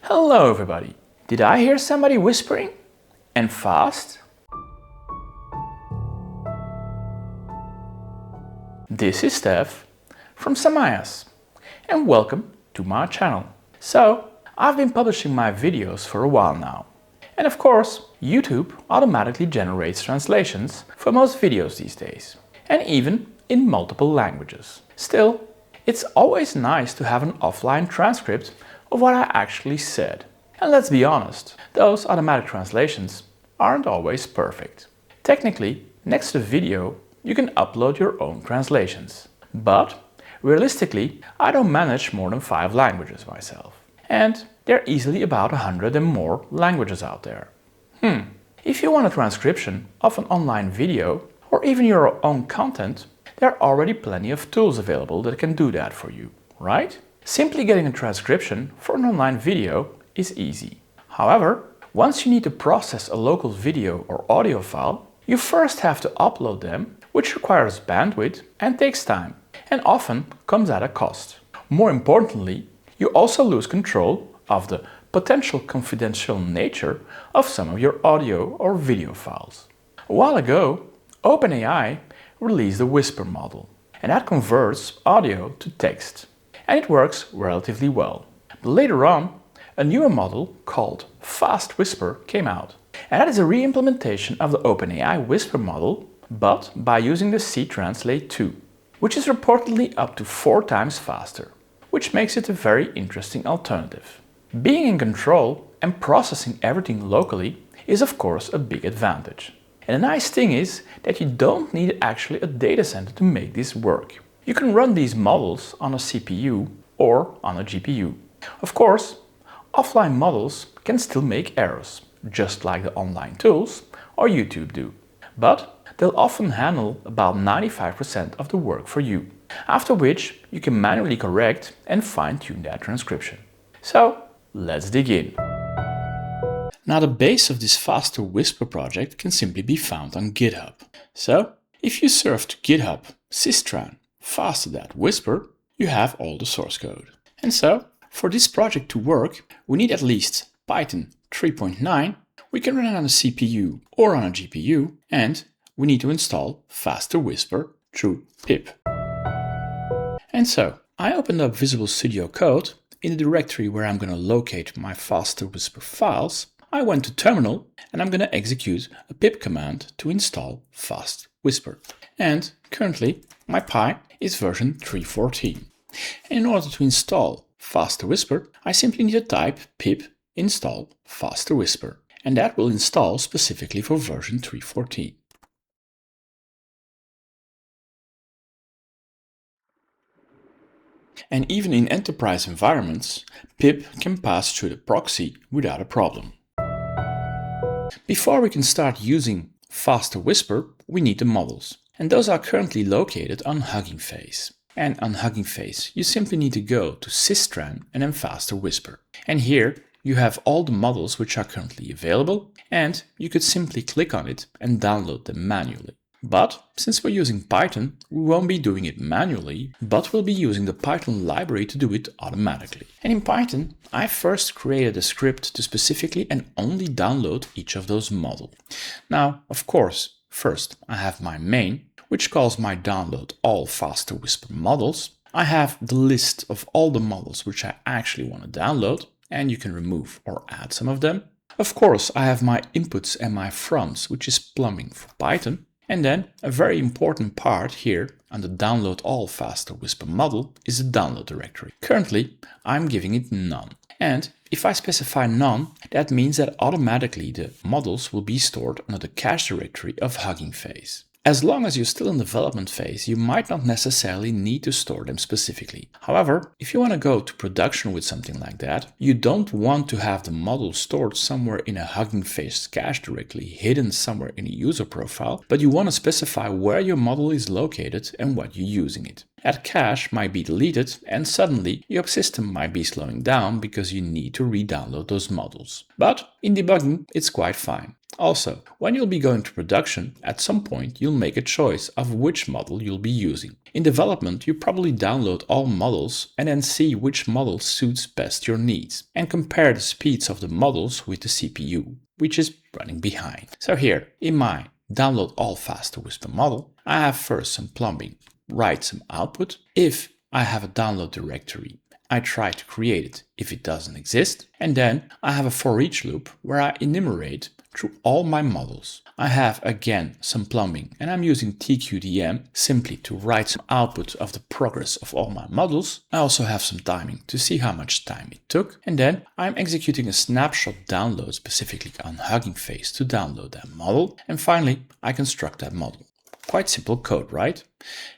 Hello everybody! Did I hear somebody whispering? And fast? This is Stef from Samayas and welcome to my channel. So, I've been publishing my videos for a while now. And of course, YouTube automatically generates translations for most videos these days. And even in multiple languages. Still, it's always nice to have an offline transcript of what I actually said. And let's be honest, those automatic translations aren't always perfect. Technically, next to the video, you can upload your own translations. But realistically, I don't manage more than 5 languages myself. And there are easily about 100 and more languages out there. If you want a transcription of an online video or even your own content, there are already plenty of tools available that can do that for you, right? Simply getting a transcription for an online video is easy. However, once you need to process a local video or audio file, you first have to upload them, which requires bandwidth and takes time, and often comes at a cost. More importantly, you also lose control of the potential confidential nature of some of your audio or video files. A while ago, OpenAI released the Whisper model, and that converts audio to text, and it works relatively well. But later on, a newer model called Fast Whisper came out, and that is a re-implementation of the OpenAI Whisper model, but by using the C-Translate 2, which is reportedly up to 4 times faster, which makes it a very interesting alternative. Being in control and processing everything locally is of course a big advantage. And the nice thing is that you don't need actually a data center to make this work. You can run these models on a CPU or on a GPU. Of course, offline models can still make errors, just like the online tools or YouTube do. But they'll often handle about 95% of the work for you, after which you can manually correct and fine-tune that transcription. So, let's dig in. Now the base of this Faster Whisper project can simply be found on GitHub. So, if you surf to GitHub systran faster.whisper, you have all the source code. And so, for this project to work, we need at least Python 3.9, we can run it on a CPU or on a GPU, and we need to install Faster Whisper through pip. And so, I opened up Visual Studio Code in the directory where I'm going to locate my Faster Whisper files. I went to terminal and I'm going to execute a pip command to install Fast Whisper. And currently my Pi is version 3.14. And in order to install Faster Whisper, I simply need to type pip install Faster Whisper. And that will install specifically for version 3.14. And even in enterprise environments, pip can pass through the proxy without a problem. Before we can start using Faster Whisper, we need the models. And those are currently located on Hugging Face. And on Hugging Face, you simply need to go to Systran and then Faster Whisper. And here you have all the models which are currently available, and you could simply click on it and download them manually. But since we're using Python, we won't be doing it manually, but we'll be using the Python library to do it automatically. And in Python, I first created a script to specifically and only download each of those models. Now, of course, first I have my main, which calls my download all Faster Whisper models. I have the list of all the models which I actually want to download, and you can remove or add some of them. Of course, I have my inputs and my fronts, which is plumbing for Python. And then a very important part here on the download all Faster Whisper model is the download directory. Currently, I'm giving it none. And if I specify none, that means that automatically the models will be stored under the cache directory of Hugging Face. As long as you're still in development phase, you might not necessarily need to store them specifically. However, if you want to go to production with something like that, you don't want to have the model stored somewhere in a Hugging Face cache directly, hidden somewhere in a user profile, but you want to specify where your model is located and what you're using it. that cache might be deleted and suddenly your system might be slowing down because you need to re-download those models. But in debugging, it's quite fine. Also, when you'll be going to production, at some point you'll make a choice of which model you'll be using. In development, you probably download all models and then see which model suits best your needs and compare the speeds of the models with the CPU, which is running behind. So here, in my download all faster Whisper model, I have first some plumbing, write some output. If I have a download directory, I try to create it if it doesn't exist, and then I have a for each loop where I enumerate through all my models. I have again some plumbing and I'm using TQDM simply to write some output of the progress of all my models. I also have some timing to see how much time it took, and then I'm executing a snapshot download specifically on Hugging Face to download that model, and finally I construct that model. Quite simple code, right?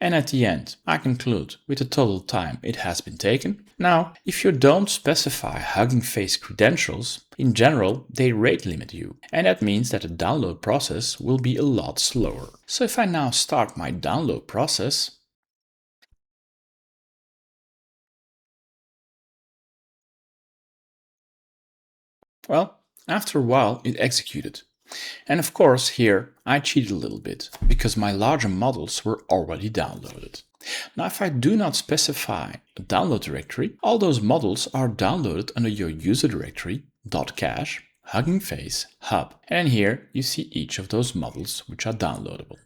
And at the end, I conclude with the total time it has been taken. Now, if you don't specify Hugging Face credentials, in general, they rate limit you. And that means that the download process will be a lot slower. So if I now start my download process, well, after a while it executed. And of course here I cheated a little bit because my larger models were already downloaded. Now if I do not specify a download directory, all those models are downloaded under your user directory .cache, Hugging Face, hub. And here you see each of those models which are downloadable.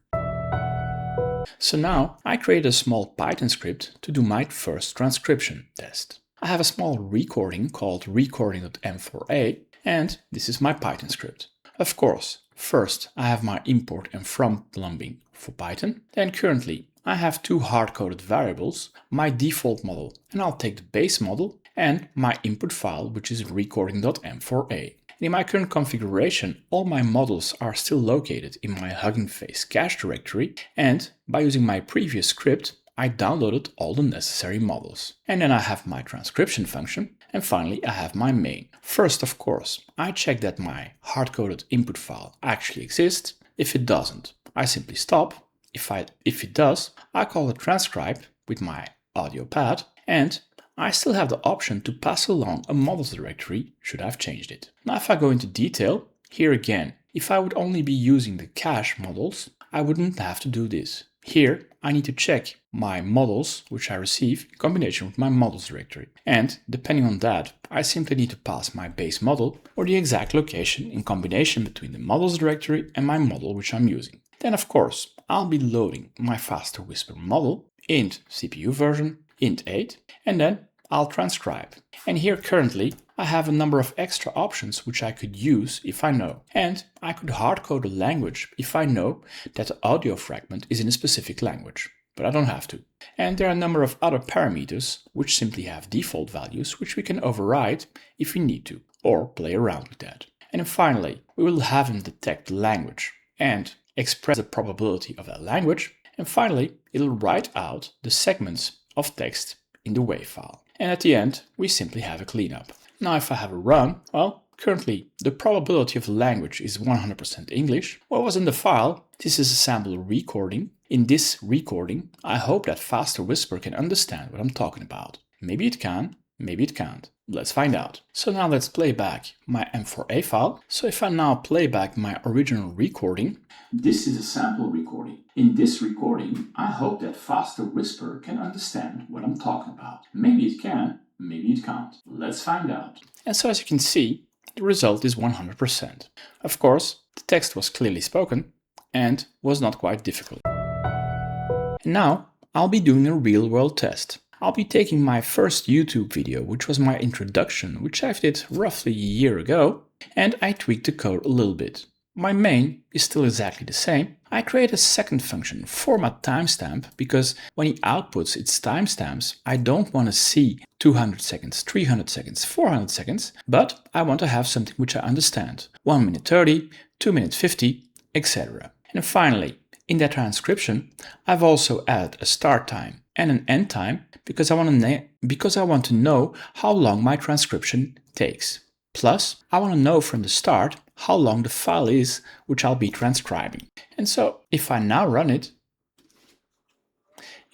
So now I create a small Python script to do my first transcription test. I have a small recording called recording.m4a, and this is my Python script. Of course, first I have my import and from plumbing for Python. Then currently I have two hard-coded variables, my default model, and I'll take the base model, and my input file, which is recording.m4a. In my current configuration, all my models are still located in my Hugging Face cache directory, and by using my previous script, I downloaded all the necessary models. And then I have my transcription function, and finally I have my main. First, of course, I check that my hard-coded input file actually exists. If it doesn't, I simply stop. If it does, I call the transcribe with my audio pad, and I still have the option to pass along a models directory should I've changed it. Now if I go into detail, here again, if I would only be using the cache models, I wouldn't have to do this. Here, I need to check my models, which I receive in combination with my models directory. And depending on that, I simply need to pass my base model or the exact location in combination between the models directory and my model which I'm using. Then of course, I'll be loading my faster Whisper model, int CPU version, int 8, and then I'll transcribe. And here currently, I have a number of extra options which I could use if I know. And I could hardcode a language if I know that the audio fragment is in a specific language. But I don't have to. And there are a number of other parameters which simply have default values which we can override if we need to, or play around with that. And then finally, we will have him detect the language and express the probability of that language. And finally, it'll write out the segments of text in the WAV file. And at the end, we simply have a cleanup. Now if I have a run, well, currently the probability of the language is 100% English. What was in the file? This is a sample recording. In this recording, I hope that faster Whisper can understand what I'm talking about. Maybe it can, maybe it can't. Let's find out. So now let's play back my M4A file. So if I now play back my original recording, this is a sample recording. In this recording, I hope that faster Whisper can understand what I'm talking about. Maybe it can, maybe it can't. Let's find out. And so as you can see, the result is 100%. Of course, the text was clearly spoken and was not quite difficult. And now I'll be doing a real-world test. I'll be taking my first YouTube video, which was my introduction, which I did roughly a year ago, and I tweaked the code a little bit. My main is still exactly the same. I create a second function, format timestamp, because when he outputs its timestamps, I don't want to see 200 seconds, 300 seconds, 400 seconds, but I want to have something which I understand. 1 minute 30, 2 minutes 50, etc. And finally, in that transcription, I've also added a start time and an end time because I want to know how long my transcription takes. Plus, I want to know from the start how long the file is which I'll be transcribing. And so if I now run it,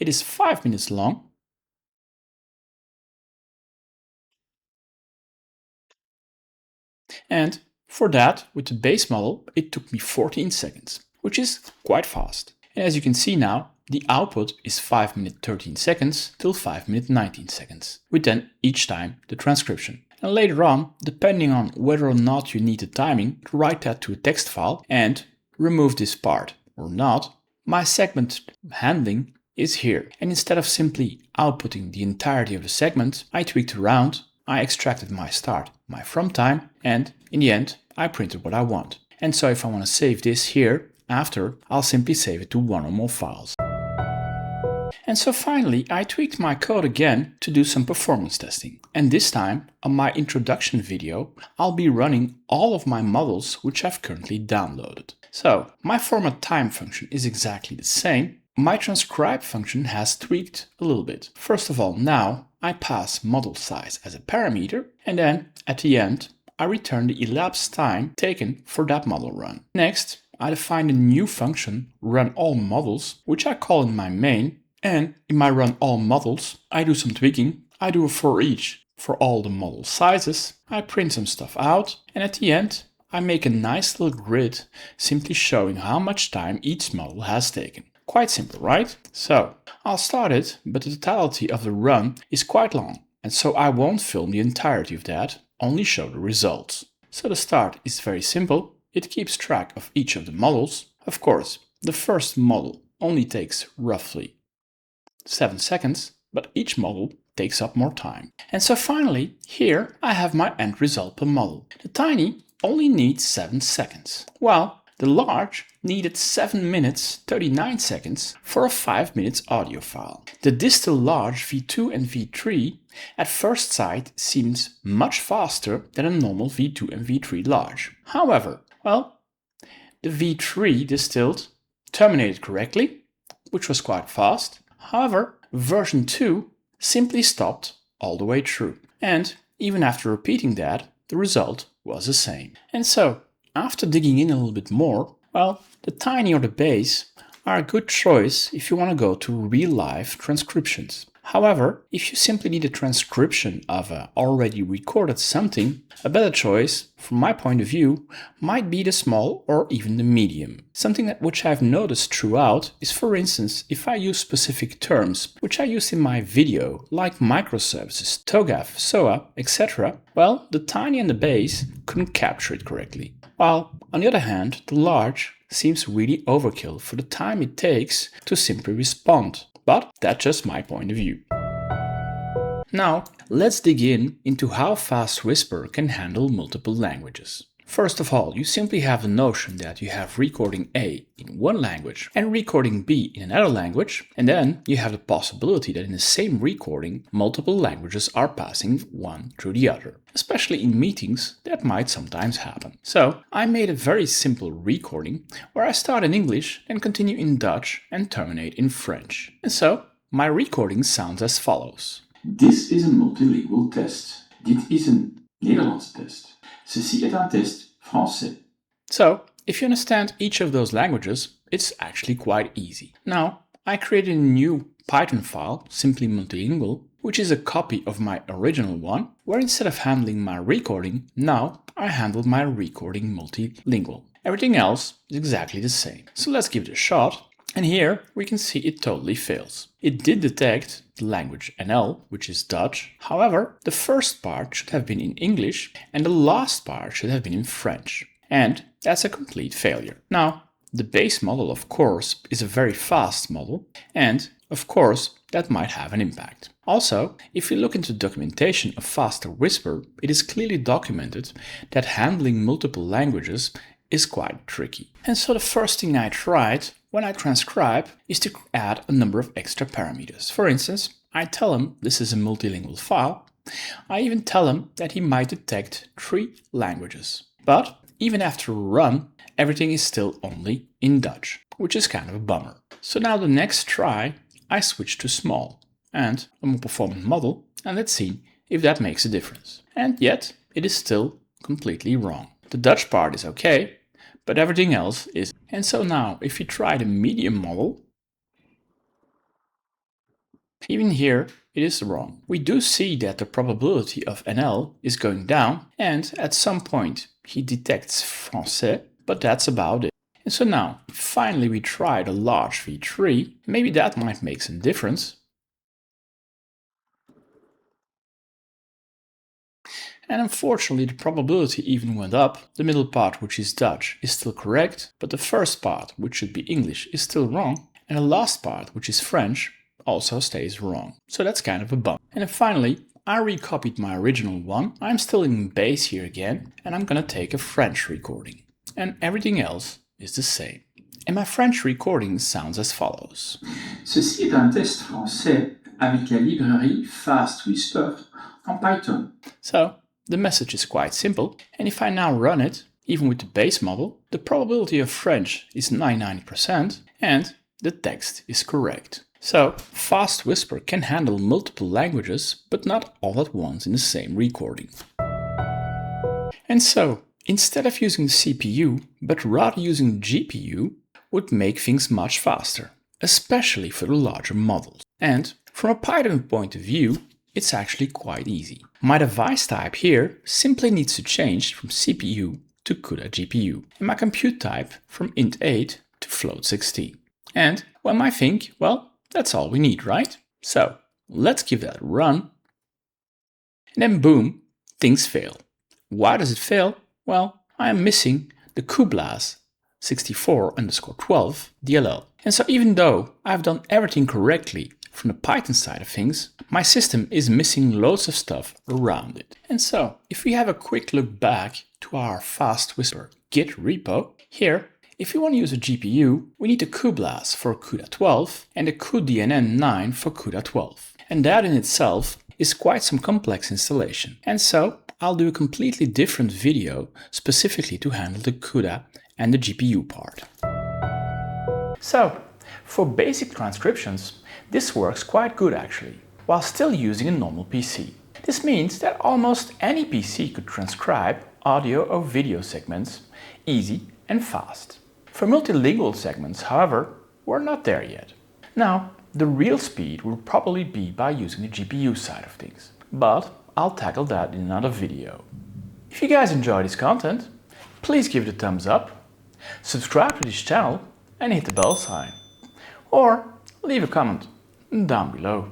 it is 5 minutes long. And for that, with the base model, it took me 14 seconds, which is quite fast. And as you can see now, the output is 5 minutes 13 seconds till 5 minutes 19 seconds, with then each time the transcription. And later on, depending on whether or not you need the timing to write that to a text file and remove this part or not, my segment handling is here. And instead of simply outputting the entirety of the segment, I tweaked around, I extracted my start, my from time, and in the end, I printed what I want. And so if I want to save this here, after, I'll simply save it to one or more files. And so finally, I tweaked my code again to do some performance testing. And this time, on my introduction video, I'll be running all of my models which I've currently downloaded. So, my format time function is exactly the same. My transcribe function has tweaked a little bit. First of all, now I pass model size as a parameter, and then at the end, I return the elapsed time taken for that model run. Next, I define a new function, run all models, which I call in my main. And in my run all models, I do some tweaking. I do a for each for all the model sizes. I print some stuff out. And at the end, I make a nice little grid simply showing how much time each model has taken. Quite simple, right? So I'll start it, but the totality of the run is quite long. And so I won't film the entirety of that, only show the results. So the start is very simple. It keeps track of each of the models. Of course, the first model only takes roughly 7 seconds, but each model takes up more time. And so finally, here I have my end result per model. The tiny only needs 7 seconds, while the large needed 7 minutes 39 seconds for a 5 minutes audio file. The distal large V2 and V3 at first sight seems much faster than a normal V2 and V3 large. However, well, the V3 distilled terminated correctly, which was quite fast. However, version 2 simply stopped all the way through. And even after repeating that, the result was the same. And so, after digging in a little bit more, well, the tiny or the base are a good choice if you want to go to real-life transcriptions. However, if you simply need a transcription of a already recorded something, a better choice, from my point of view, might be the small or even the medium. Something which I've noticed throughout is, for instance, if I use specific terms, which I used in my video, like microservices, TOGAF, SOA, etc., well, the tiny and the base couldn't capture it correctly. While, on the other hand, the large seems really overkill for the time it takes to simply respond. But that's just my point of view. Now, let's dig into how fast Whisper can handle multiple languages. First of all, you simply have the notion that you have recording A in one language and recording B in another language, and then you have the possibility that in the same recording, multiple languages are passing one through the other. Especially in meetings, that might sometimes happen. So, I made a very simple recording where I start in English and continue in Dutch and terminate in French. And so, my recording sounds as follows. Dit is een multilingual test. Dit is een Nederlandse test. Ceci est un test français. So, if you understand each of those languages, it's actually quite easy. Now, I created a new Python file, simply multilingual, which is a copy of my original one, where instead of handling my recording, now I handle my recording multilingual. Everything else is exactly the same. So let's give it a shot. And here we can see it totally fails. It did detect the language NL, which is Dutch. However, the first part should have been in English and the last part should have been in French. And that's a complete failure. Now, the base model, of course, is a very fast model, and of course, that might have an impact. Also, if you look into documentation of faster Whisper, it is clearly documented that handling multiple languages is quite tricky. And so the first thing I tried when I transcribe is to add a number of extra parameters. For instance, I tell him this is a multilingual file. I even tell him that he might detect 3 languages. But even after a run, everything is still only in Dutch, which is kind of a bummer. So now the next try, I switch to small and a more performant model, and let's see if that makes a difference. And yet, it is still completely wrong. The Dutch part is okay, but everything else is. And so now, if you try the medium model, Even here, it is wrong. We do see that the probability of NL is going down, and at some point he detects Français, but that's about it. And so now, finally we tried a large V3, maybe that might make some difference. And unfortunately the probability even went up. The middle part, which is Dutch, is still correct, but the first part, which should be English, is still wrong. And the last part, which is French, also stays wrong. So that's kind of a bummer. And then finally, I recopied my original one. I'm still in Base here again, and I'm gonna take a French recording. And everything else is the same. And my French recording sounds as follows. Ceci est un test français avec la librairie Fast Whisper en Python. So the message is quite simple, and if I now run it, even with the base model, the probability of French is 99% and the text is correct. So Fast Whisper can handle multiple languages, but not all at once in the same recording. And so, instead of using the CPU, but rather using the GPU, would make things much faster, especially for the larger models. And from a Python point of view, it's actually quite easy. My device type here simply needs to change from CPU to CUDA GPU, and my compute type from int8 to float16. And one might think, well, that's all we need, right? So let's give that a run. And then boom, things fail. Why does it fail? Well, I am missing the kublas 64_12 DLL. And so even though I've done everything correctly from the Python side of things, my system is missing loads of stuff around it. And so if we have a quick look back to our Fast Whisper Git repo, here, if we want to use a GPU, we need the kublas for CUDA 12 and the cuDNN 9 for CUDA 12. And that in itself is quite some complex installation. And so I'll do a completely different video specifically to handle the CUDA and the GPU part. So, for basic transcriptions, this works quite good actually, while still using a normal PC. This means that almost any PC could transcribe audio or video segments easy and fast. For multilingual segments, however, we're not there yet. Now, the real speed will probably be by using the GPU side of things, but I'll tackle that in another video. If you guys enjoy this content, please give it a thumbs up, subscribe to this channel and hit the bell sign, or leave a comment down below.